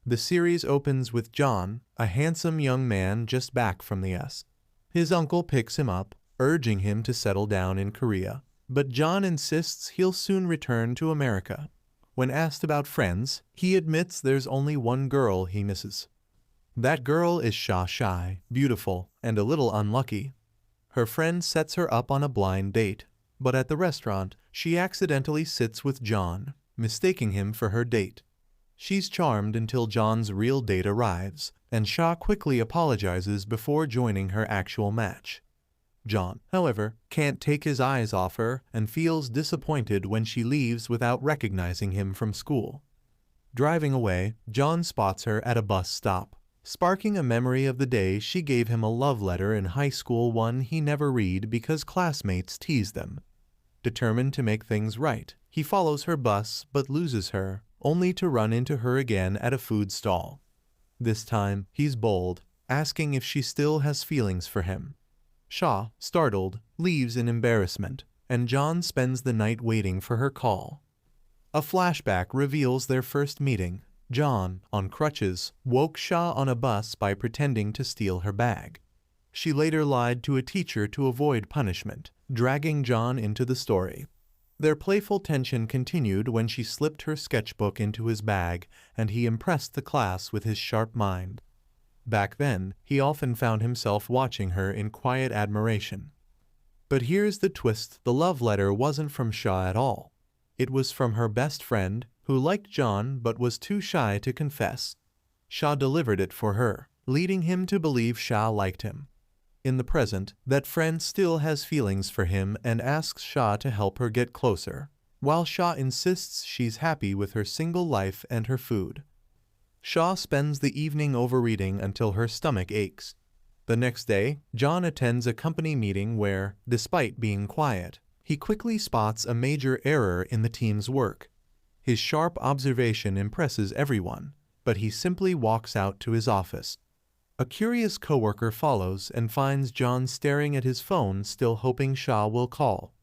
The series opens with John, a handsome young man just back from the S. His uncle picks him up, urging him to settle down in Korea, but John insists he'll soon return to America. When asked about friends, he admits there's only one girl he misses. That girl is shy, beautiful, and a little unlucky. Her friend sets her up on a blind date, but at the restaurant, she accidentally sits with John, mistaking him for her date. She's charmed until John's real date arrives, and Sha quickly apologizes before joining her actual match. John, however, can't take his eyes off her and feels disappointed when she leaves without recognizing him from school. Driving away, John spots her at a bus stop, sparking a memory of the day she gave him a love letter in high school, one he never read because classmates teased them. Determined to make things right, he follows her bus but loses her, only to run into her again at a food stall. This time, he's bold, asking if she still has feelings for him. Sha, startled, leaves in embarrassment, and John spends the night waiting for her call. A flashback reveals their first meeting. John, on crutches, woke Sha on a bus by pretending to steal her bag. She later lied to a teacher to avoid punishment, dragging John into the story. Their playful tension continued when she slipped her sketchbook into his bag, and he impressed the class with his sharp mind. Back then, he often found himself watching her in quiet admiration. But here's the twist: the love letter wasn't from Sha at all. It was from her best friend, who liked John but was too shy to confess. Sha delivered it for her, leading him to believe Sha liked him. In the present, that friend still has feelings for him and asks Sha to help her get closer, while Sha insists she's happy with her single life and her food. Sha spends the evening overeating until her stomach aches. The next day, John attends a company meeting where, despite being quiet, he quickly spots a major error in the team's work. His sharp observation impresses everyone, but he simply walks out to his office. A curious coworker follows and finds John staring at his phone, still hoping Sha will call.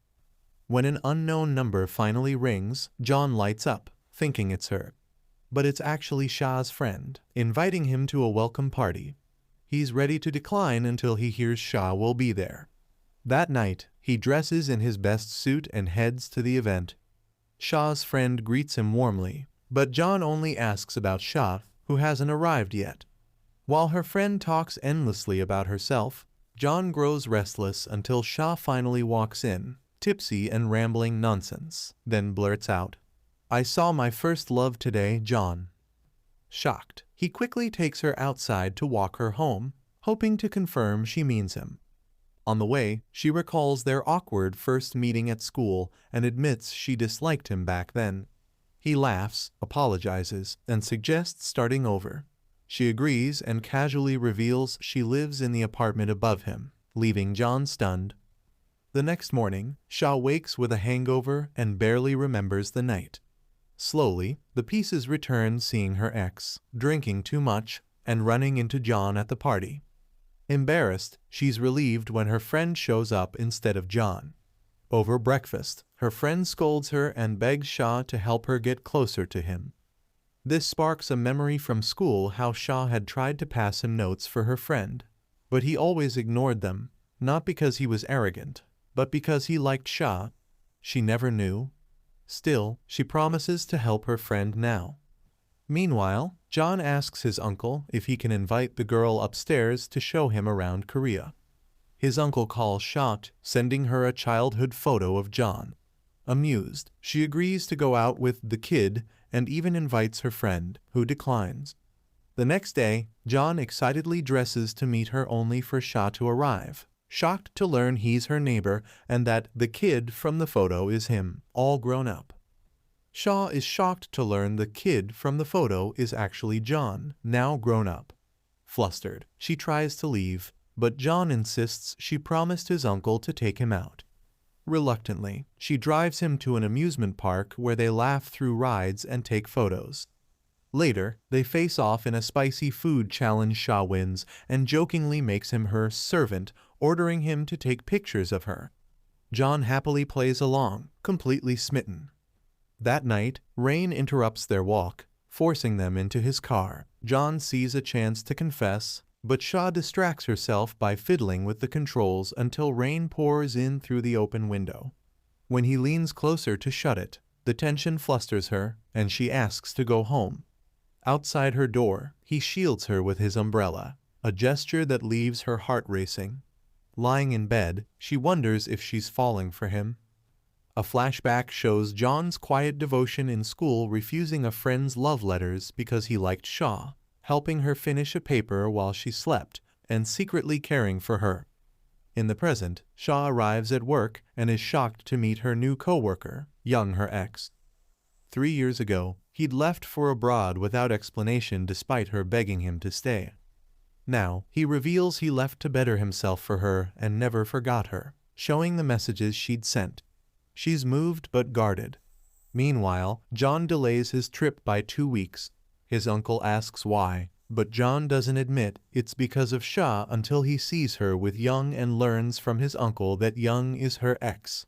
When an unknown number finally rings, John lights up, thinking it's her. But it's actually Sha's friend, inviting him to a welcome party. He's ready to decline until he hears Sha will be there. That night, he dresses in his best suit and heads to the event. Sha's friend greets him warmly, but John only asks about Sha, who hasn't arrived yet. While her friend talks endlessly about herself, John grows restless until Sha finally walks in, tipsy and rambling nonsense, then blurts out, "I saw my first love today, John." Shocked, he quickly takes her outside to walk her home, hoping to confirm she means him. On the way, she recalls their awkward first meeting at school and admits she disliked him back then. He laughs, apologizes, and suggests starting over. She agrees and casually reveals she lives in the apartment above him, leaving John stunned. The next morning, Sha wakes with a hangover and barely remembers the night. Slowly, the pieces return, seeing her ex, drinking too much, and running into John at the party. Embarrassed, she's relieved when her friend shows up instead of John. Over breakfast, her friend scolds her and begs Sha to help her get closer to him. This sparks a memory from school how Sha had tried to pass him notes for her friend, but he always ignored them, not because he was arrogant, but because he liked Sha. She never knew. Still, she promises to help her friend now. Meanwhile, John asks his uncle if he can invite the girl upstairs to show him around Korea. His uncle calls shocked, sending her a childhood photo of John. Amused, she agrees to go out with the kid and even invites her friend, who declines. The next day, John excitedly dresses to meet her only for Sha to arrive, shocked to learn he's her neighbor and that the kid from the photo is him, all grown up. Sha is shocked to learn the kid from the photo is actually John, now grown up. Flustered, she tries to leave, but John insists she promised his uncle to take him out. Reluctantly, she drives him to an amusement park where they laugh through rides and take photos. Later, they face off in a spicy food challenge. Sha wins and jokingly makes him her servant, ordering him to take pictures of her. John happily plays along, completely smitten. That night, rain interrupts their walk, forcing them into his car. John sees a chance to confess, but Shaw distracts herself by fiddling with the controls until rain pours in through the open window. When he leans closer to shut it, the tension flusters her, and she asks to go home. Outside her door, he shields her with his umbrella, a gesture that leaves her heart racing. Lying in bed, she wonders if she's falling for him. A flashback shows John's quiet devotion in school, refusing a friend's love letters because he liked Shaw, helping her finish a paper while she slept, and secretly caring for her. In the present, Shaw arrives at work and is shocked to meet her new co-worker, Young, her ex. 3 years ago, he'd left for abroad without explanation despite her begging him to stay. Now, he reveals he left to better himself for her and never forgot her, showing the messages she'd sent. She's moved but guarded. Meanwhile, John delays his trip by 2 weeks. His uncle asks why, but John doesn't admit it's because of Shaw until he sees her with Young and learns from his uncle that Young is her ex.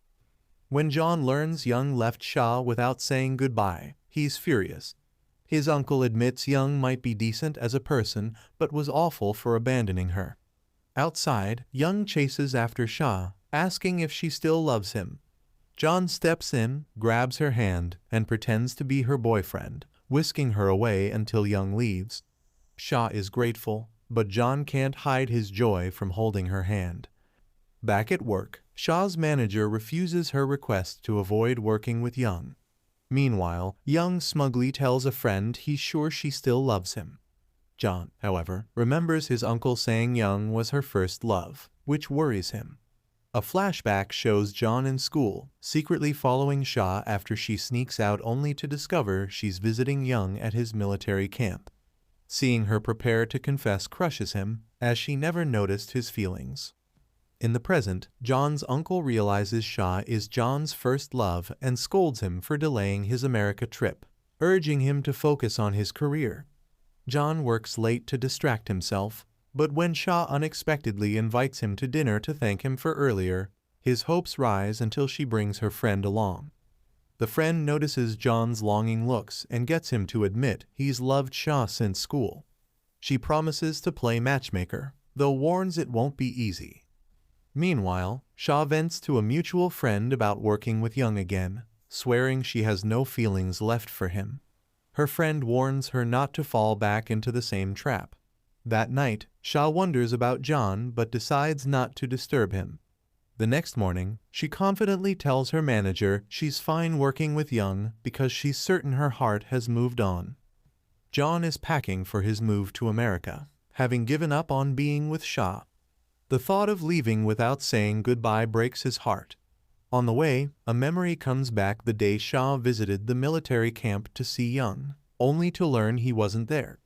When John learns Young left Shaw without saying goodbye, he's furious. His uncle admits Young might be decent as a person, but was awful for abandoning her. Outside, Young chases after Shaw, asking if she still loves him. John steps in, grabs her hand, and pretends to be her boyfriend, whisking her away until Young leaves. Shaw is grateful, but John can't hide his joy from holding her hand. Back at work, Shaw's manager refuses her request to avoid working with Young. Meanwhile, Young smugly tells a friend he's sure she still loves him. John, however, remembers his uncle saying Young was her first love, which worries him. A flashback shows John in school, secretly following Shaw after she sneaks out only to discover she's visiting Young at his military camp. Seeing her prepare to confess crushes him, as she never noticed his feelings. In the present, John's uncle realizes Shaw is John's first love and scolds him for delaying his America trip, urging him to focus on his career. John works late to distract himself, but when Shaw unexpectedly invites him to dinner to thank him for earlier, his hopes rise until she brings her friend along. The friend notices John's longing looks and gets him to admit he's loved Shaw since school. She promises to play matchmaker, though warns it won't be easy. Meanwhile, Shaw vents to a mutual friend about working with Young again, swearing she has no feelings left for him. Her friend warns her not to fall back into the same trap. That night, Shaw wonders about John but decides not to disturb him. The next morning, she confidently tells her manager she's fine working with Young because she's certain her heart has moved on. John is packing for his move to America, having given up on being with Shaw. The thought of leaving without saying goodbye breaks his heart. On the way, a memory comes back the day Shaw visited the military camp to see Young, only to learn he wasn't there.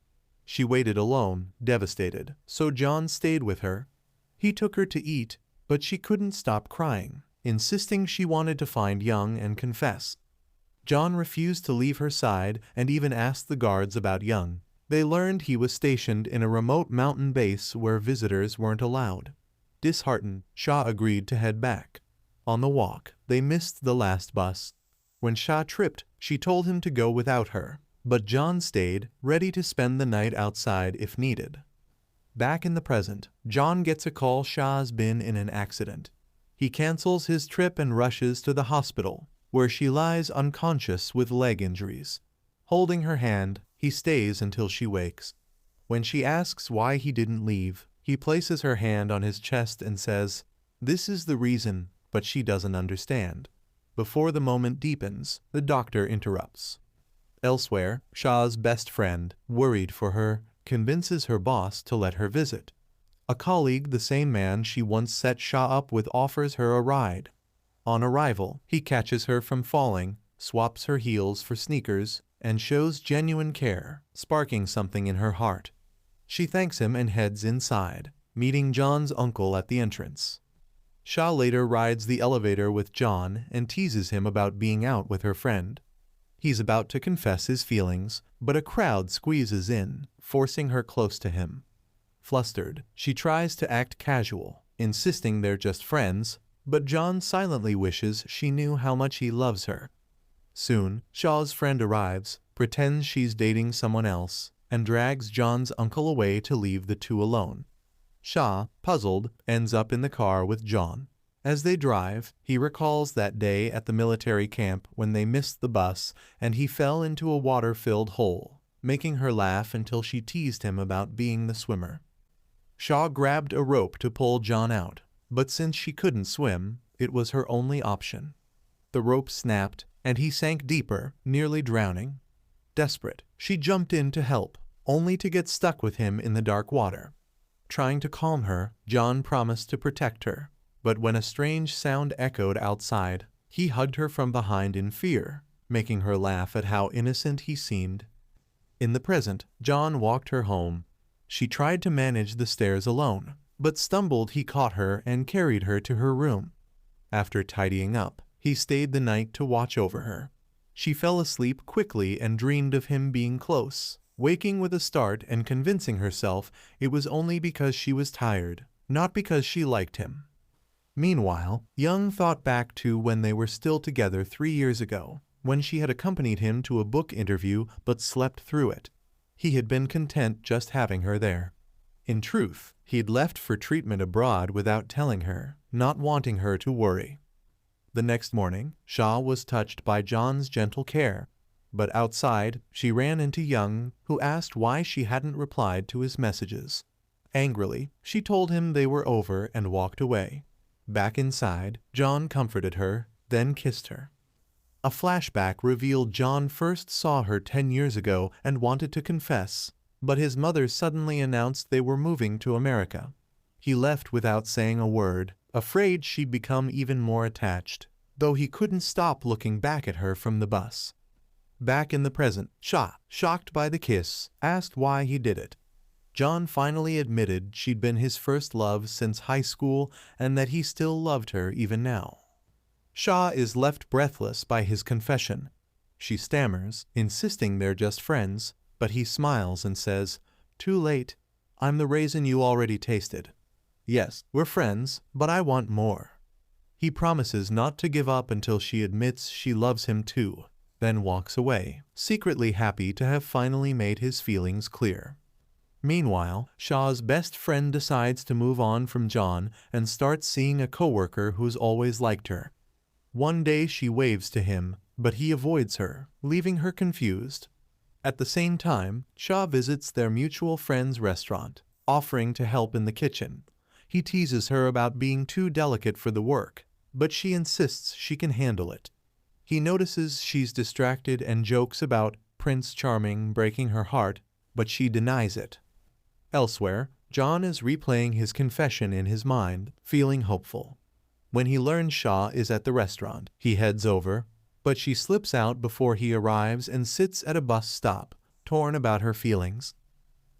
She waited alone, devastated, so John stayed with her. He took her to eat, but she couldn't stop crying, insisting she wanted to find Young and confess. John refused to leave her side and even asked the guards about Young. They learned he was stationed in a remote mountain base where visitors weren't allowed. Disheartened, Shaw agreed to head back. On the walk, they missed the last bus. When Shaw tripped, she told him to go without her, but John stayed, ready to spend the night outside if needed. Back in the present, John gets a call Shaw's been in an accident. He cancels his trip and rushes to the hospital, where she lies unconscious with leg injuries. Holding her hand, he stays until she wakes. When she asks why he didn't leave, he places her hand on his chest and says, "This is the reason," but she doesn't understand. Before the moment deepens, the doctor interrupts. Elsewhere, Shaw's best friend, worried for her, convinces her boss to let her visit. A colleague, the same man she once set Shaw up with, offers her a ride. On arrival, he catches her from falling, swaps her heels for sneakers, and shows genuine care, sparking something in her heart. She thanks him and heads inside, meeting John's uncle at the entrance. Shaw later rides the elevator with John and teases him about being out with her friend. He's about to confess his feelings, but a crowd squeezes in, forcing her close to him. Flustered, she tries to act casual, insisting they're just friends, but John silently wishes she knew how much he loves her. Soon, Shaw's friend arrives, pretends she's dating someone else, and drags John's uncle away to leave the two alone. Shah, puzzled, ends up in the car with John. As they drive, he recalls that day at the military camp when they missed the bus and he fell into a water-filled hole, making her laugh until she teased him about being the swimmer. Shah grabbed a rope to pull John out, but since she couldn't swim, it was her only option. The rope snapped, and he sank deeper, nearly drowning. Desperate, she jumped in to help, only to get stuck with him in the dark water. Trying to calm her, John promised to protect her, but when a strange sound echoed outside, he hugged her from behind in fear, making her laugh at how innocent he seemed. In the present, John walked her home. She tried to manage the stairs alone, but stumbled. He caught her and carried her to her room. After tidying up, he stayed the night to watch over her. She fell asleep quickly and dreamed of him being close, waking with a start and convincing herself it was only because she was tired, not because she liked him. Meanwhile, Young thought back to when they were still together 3 years ago, when she had accompanied him to a book interview but slept through it. He had been content just having her there. In truth, he'd left for treatment abroad without telling her, not wanting her to worry. The next morning, Shah was touched by John's gentle care, but outside, she ran into Young, who asked why she hadn't replied to his messages. Angrily, she told him they were over and walked away. Back inside, John comforted her, then kissed her. A flashback revealed John first saw her 10 years ago and wanted to confess, but his mother suddenly announced they were moving to America. He left without saying a word, afraid she'd become even more attached, though he couldn't stop looking back at her from the bus. Back in the present, Shah, shocked by the kiss, asked why he did it. John finally admitted she'd been his first love since high school and that he still loved her even now. Shah is left breathless by his confession. She stammers, insisting they're just friends, but he smiles and says, "Too late. I'm the raisin you already tasted. Yes, we're friends, but I want more." He promises not to give up until she admits she loves him too, then walks away, secretly happy to have finally made his feelings clear. Meanwhile, Shah's best friend decides to move on from John and starts seeing a coworker who's always liked her. One day she waves to him, but he avoids her, leaving her confused. At the same time, Shah visits their mutual friend's restaurant, offering to help in the kitchen. He teases her about being too delicate for the work, but she insists she can handle it. He notices she's distracted and jokes about Prince Charming breaking her heart, but she denies it. Elsewhere, John is replaying his confession in his mind, feeling hopeful. When he learns Shah is at the restaurant, he heads over, but she slips out before he arrives and sits at a bus stop, torn about her feelings.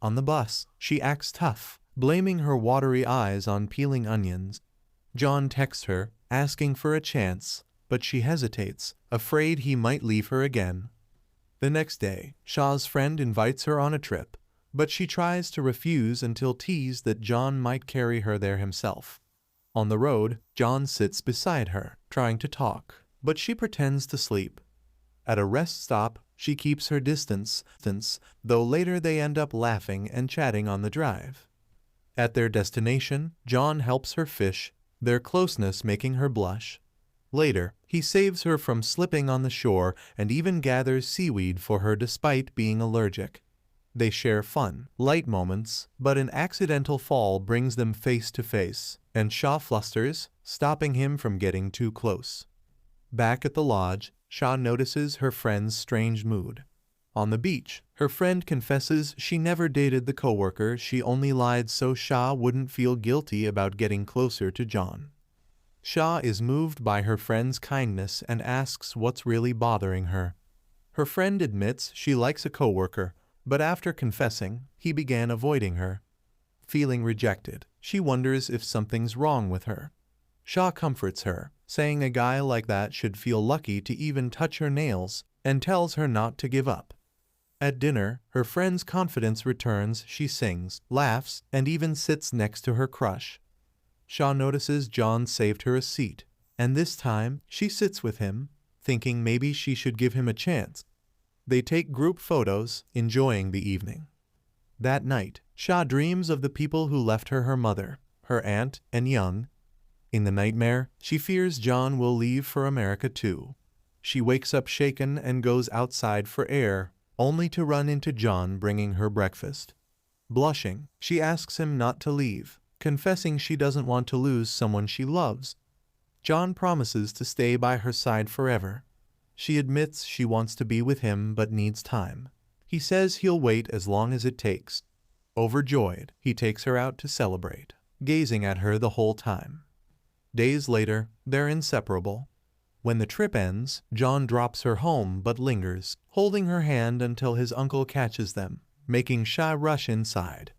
On the bus, she acts tough, blaming her watery eyes on peeling onions. John texts her, asking for a chance, but she hesitates, afraid he might leave her again. The next day, Shah's friend invites her on a trip, but she tries to refuse until teased that John might carry her there himself. On the road, John sits beside her, trying to talk, but she pretends to sleep. At a rest stop, she keeps her distance, though later they end up laughing and chatting on the drive. At their destination, John helps her fish, their closeness making her blush. Later, he saves her from slipping on the shore and even gathers seaweed for her despite being allergic. They share fun, light moments, but an accidental fall brings them face to face, and Shah flusters, stopping him from getting too close. Back at the lodge, Shah notices her friend's strange mood. On the beach, her friend confesses she never dated the coworker, she only lied so Shah wouldn't feel guilty about getting closer to John. Shah is moved by her friend's kindness and asks what's really bothering her. Her friend admits she likes a coworker, but after confessing, he began avoiding her. Feeling rejected, she wonders if something's wrong with her. Shah comforts her, saying a guy like that should feel lucky to even touch her nails, and tells her not to give up. At dinner, her friend's confidence returns, she sings, laughs, and even sits next to her crush. Shah notices John saved her a seat, and this time she sits with him, thinking maybe she should give him a chance. They take group photos, enjoying the evening. That night, Sha dreams of the people who left her mother, her aunt, and young. In the nightmare, she fears John will leave for America too. She wakes up shaken and goes outside for air, only to run into John bringing her breakfast. Blushing, she asks him not to leave, confessing she doesn't want to lose someone she loves. John promises to stay by her side forever. She admits she wants to be with him but needs time. He says he'll wait as long as it takes. Overjoyed, he takes her out to celebrate, gazing at her the whole time. Days later, they're inseparable. When the trip ends, John drops her home but lingers, holding her hand until his uncle catches them, making Sha rush inside.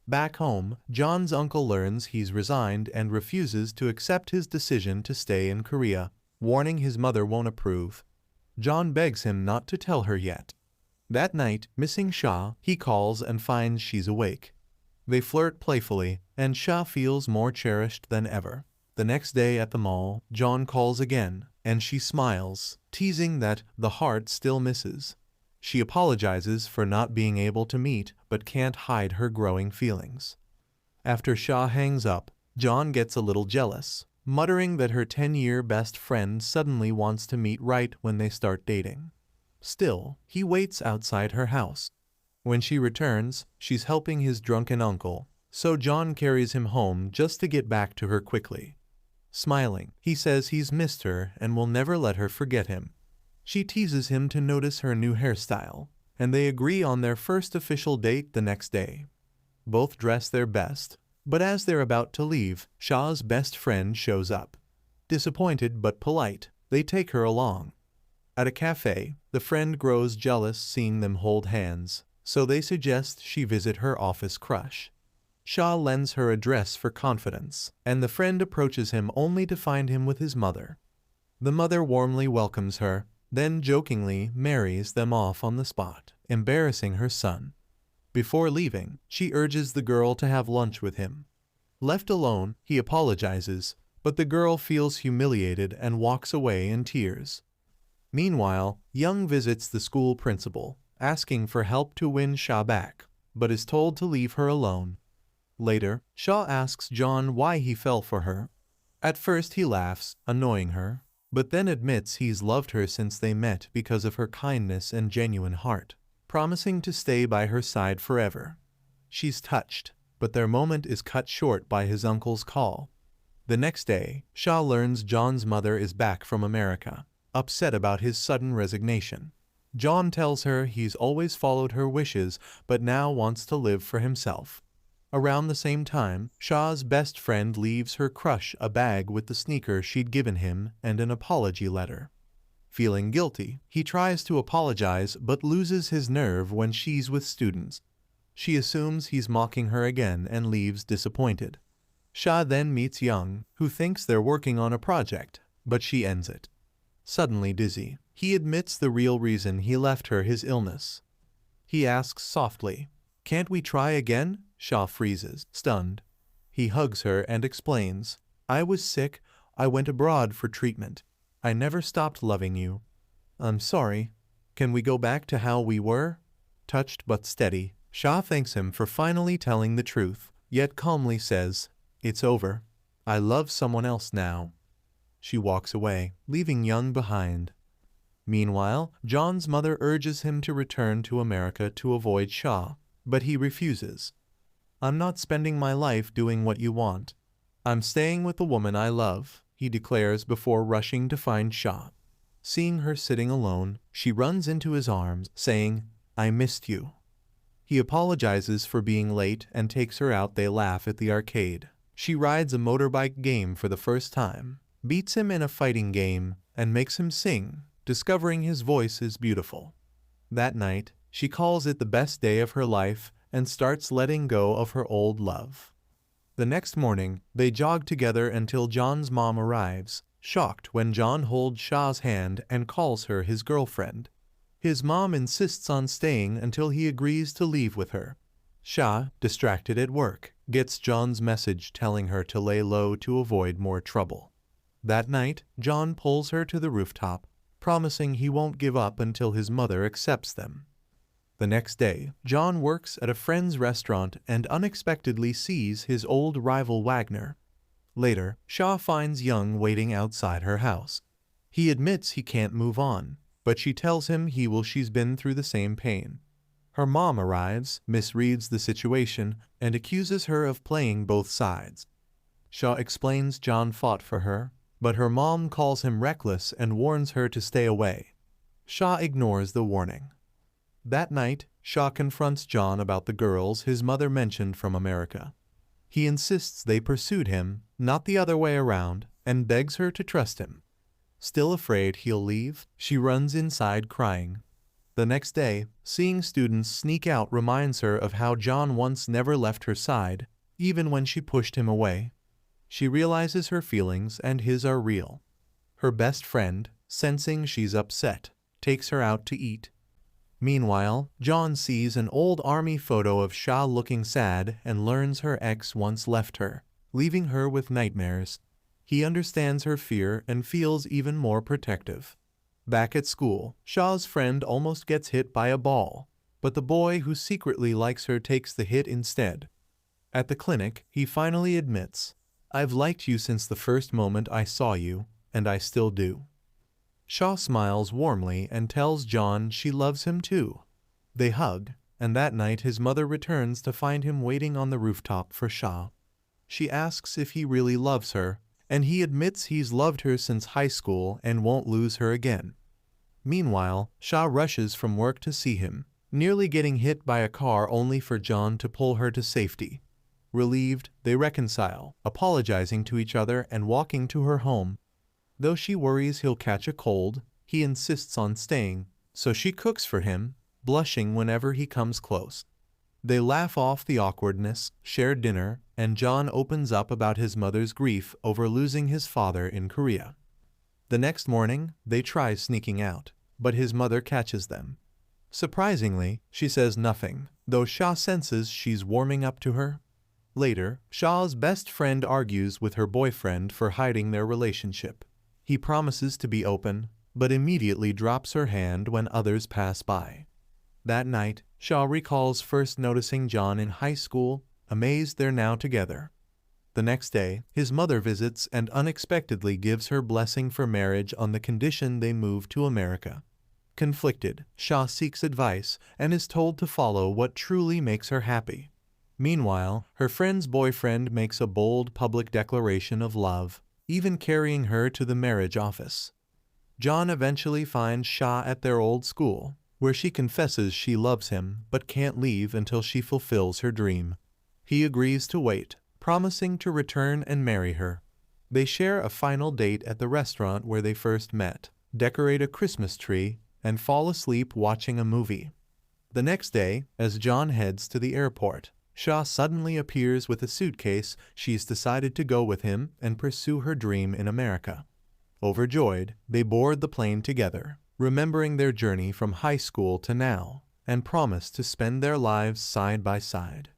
Back home, John's uncle learns he's resigned and refuses to accept his decision to stay in Korea, warning his mother won't approve. John begs him not to tell her yet. That night, missing Sha, he calls and finds she's awake. They flirt playfully, and Sha feels more cherished than ever. The next day at the mall, John calls again, and she smiles, teasing that the heart still misses. She apologizes for not being able to meet, but can't hide her growing feelings. After Sha hangs up, John gets a little jealous, muttering that her 10-year best friend suddenly wants to meet right when they start dating. Still, he waits outside her house. When she returns, she's helping his drunken uncle, so John carries him home just to get back to her quickly. Smiling, he says he's missed her and will never let her forget him. She teases him to notice her new hairstyle, and they agree on their first official date the next day. Both dress their best, but as they're about to leave, Sha's best friend shows up. Disappointed but polite, they take her along. At a cafe, the friend grows jealous seeing them hold hands, so they suggest she visit her office crush. Sha lends her address for confidence, and the friend approaches him only to find him with his mother. The mother warmly welcomes her, then jokingly marries them off on the spot, embarrassing her son. Before leaving, she urges the girl to have lunch with him. Left alone, he apologizes, but the girl feels humiliated and walks away in tears. Meanwhile, Young visits the school principal, asking for help to win Sha back, but is told to leave her alone. Later, Sha asks John why he fell for her. At first he laughs, annoying her, but then admits he's loved her since they met because of her kindness and genuine heart, promising to stay by her side forever. She's touched, but their moment is cut short by his uncle's call. The next day, Sha learns John's mother is back from America, upset about his sudden resignation. John tells her he's always followed her wishes but now wants to live for himself. Around the same time, Sha's best friend leaves her crush a bag with the sneaker she'd given him and an apology letter. Feeling guilty, he tries to apologize but loses his nerve when she's with students. She assumes he's mocking her again and leaves disappointed. Sha then meets Young, who thinks they're working on a project, but she ends it. Suddenly dizzy, he admits the real reason he left her: his illness. He asks softly, "Can't we try again?" Sha freezes, stunned. He hugs her and explains, "I was sick, I went abroad for treatment. I never stopped loving you. I'm sorry. Can we go back to how we were?" Touched but steady, Sha thanks him for finally telling the truth, yet calmly says, "It's over. I love someone else now." She walks away, leaving Young behind. Meanwhile, John's mother urges him to return to America to avoid Sha, but he refuses. "I'm not spending my life doing what you want. I'm staying with the woman I love," he declares before rushing to find Sha. Seeing her sitting alone, she runs into his arms, saying, "I missed you." He apologizes for being late and takes her out. They laugh at the arcade. She rides a motorbike game for the first time, beats him in a fighting game, and makes him sing, discovering his voice is beautiful. That night, she calls it the best day of her life and starts letting go of her old love. The next morning, they jog together until John's mom arrives, shocked when John holds Sha's hand and calls her his girlfriend. His mom insists on staying until he agrees to leave with her. Sha, distracted at work, gets John's message telling her to lay low to avoid more trouble. That night, John pulls her to the rooftop, promising he won't give up until his mother accepts them. The next day, John works at a friend's restaurant and unexpectedly sees his old rival Wagner. Later, Shaw finds Young waiting outside her house. He admits he can't move on, but she tells him she's been through the same pain. Her mom arrives, misreads the situation, and accuses her of playing both sides. Shaw explains John fought for her, but her mom calls him reckless and warns her to stay away. Shaw ignores the warning. That night, Shaw confronts John about the girls his mother mentioned from America. He insists they pursued him, not the other way around, and begs her to trust him. Still afraid he'll leave, she runs inside crying. The next day, seeing students sneak out reminds her of how John once never left her side, even when she pushed him away. She realizes her feelings and his are real. Her best friend, sensing she's upset, takes her out to eat. Meanwhile, John sees an old army photo of Shaw looking sad and learns her ex once left her, leaving her with nightmares. He understands her fear and feels even more protective. Back at school, Shaw's friend almost gets hit by a ball, but the boy who secretly likes her takes the hit instead. At the clinic, he finally admits, "I've liked you since the first moment I saw you, and I still do." Shaw smiles warmly and tells John she loves him too. They hug, and that night his mother returns to find him waiting on the rooftop for Shaw. She asks if he really loves her, and he admits he's loved her since high school and won't lose her again. Meanwhile, Shaw rushes from work to see him, nearly getting hit by a car only for John to pull her to safety. Relieved, they reconcile, apologizing to each other and walking to her home. Though she worries he'll catch a cold, he insists on staying, so she cooks for him, blushing whenever he comes close. They laugh off the awkwardness, share dinner, and John opens up about his mother's grief over losing his father in Korea. The next morning, they try sneaking out, but his mother catches them. Surprisingly, she says nothing, though Shaw senses she's warming up to her. Later, Shaw's best friend argues with her boyfriend for hiding their relationship. He promises to be open, but immediately drops her hand when others pass by. That night, Shaw recalls first noticing John in high school, amazed they're now together. The next day, his mother visits and unexpectedly gives her blessing for marriage on the condition they move to America. Conflicted, Shaw seeks advice and is told to follow what truly makes her happy. Meanwhile, her friend's boyfriend makes a bold public declaration of love, even carrying her to the marriage office. John eventually finds Shaw at their old school, where she confesses she loves him but can't leave until she fulfills her dream. He agrees to wait, promising to return and marry her. They share a final date at the restaurant where they first met, decorate a Christmas tree, and fall asleep watching a movie. The next day, as John heads to the airport, Shaw suddenly appears with a suitcase. She's decided to go with him and pursue her dream in America. Overjoyed, they board the plane together, remembering their journey from high school to now, and promise to spend their lives side by side.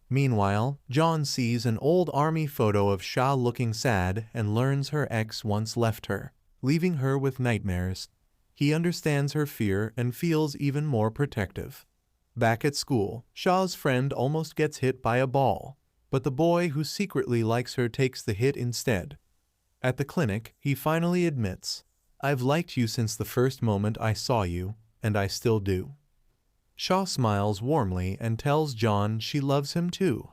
Meanwhile, John sees an old army photo of Shaw looking sad and learns her ex once left her, leaving her with nightmares. He understands her fear and feels even more protective. Back at school, Shaw's friend almost gets hit by a ball, but the boy who secretly likes her takes the hit instead. At the clinic, he finally admits, "I've liked you since the first moment I saw you, and I still do." Shaw smiles warmly and tells John she loves him too.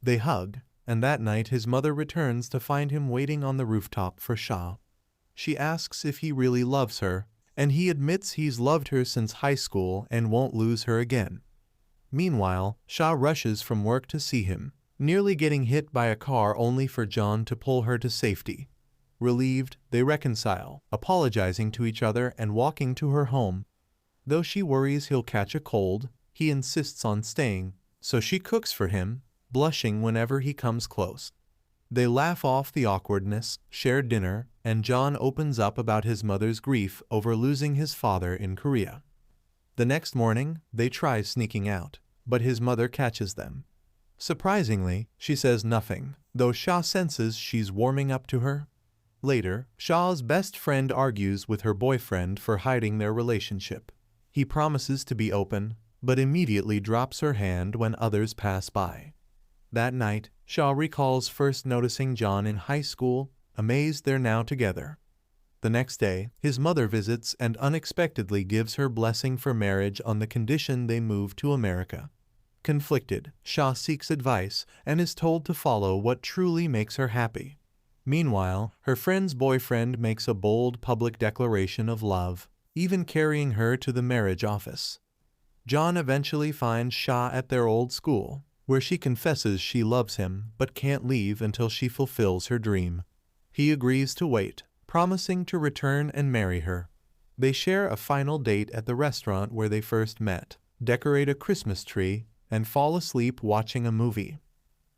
They hug, and that night his mother returns to find him waiting on the rooftop for Shaw. She asks if he really loves her, and he admits he's loved her since high school and won't lose her again. Meanwhile, Shaw rushes from work to see him, nearly getting hit by a car only for John to pull her to safety. Relieved, they reconcile, apologizing to each other and walking to her home. Though she worries he'll catch a cold, he insists on staying, so she cooks for him, blushing whenever he comes close. They laugh off the awkwardness, share dinner, and John opens up about his mother's grief over losing his father in Korea. The next morning, they try sneaking out, but his mother catches them. Surprisingly, she says nothing, though Shaw senses she's warming up to her. Later, Shaw's best friend argues with her boyfriend for hiding their relationship. He promises to be open, but immediately drops her hand when others pass by. That night, Shaw recalls first noticing John in high school, amazed they're now together. The next day, his mother visits and unexpectedly gives her blessing for marriage on the condition they move to America. Conflicted, Shaw seeks advice and is told to follow what truly makes her happy. Meanwhile, her friend's boyfriend makes a bold public declaration of love, even carrying her to the marriage office. John eventually finds Shaw at their old school, where she confesses she loves him but can't leave until she fulfills her dream. He agrees to wait, promising to return and marry her. They share a final date at the restaurant where they first met, decorate a Christmas tree, and fall asleep watching a movie.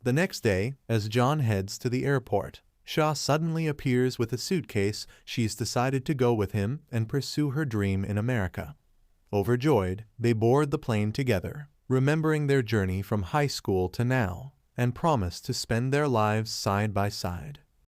The next day, as John heads to the airport, Shaw suddenly appears with a suitcase. She's decided to go with him and pursue her dream in America. Overjoyed, they board the plane together, remembering their journey from high school to now, and promise to spend their lives side by side.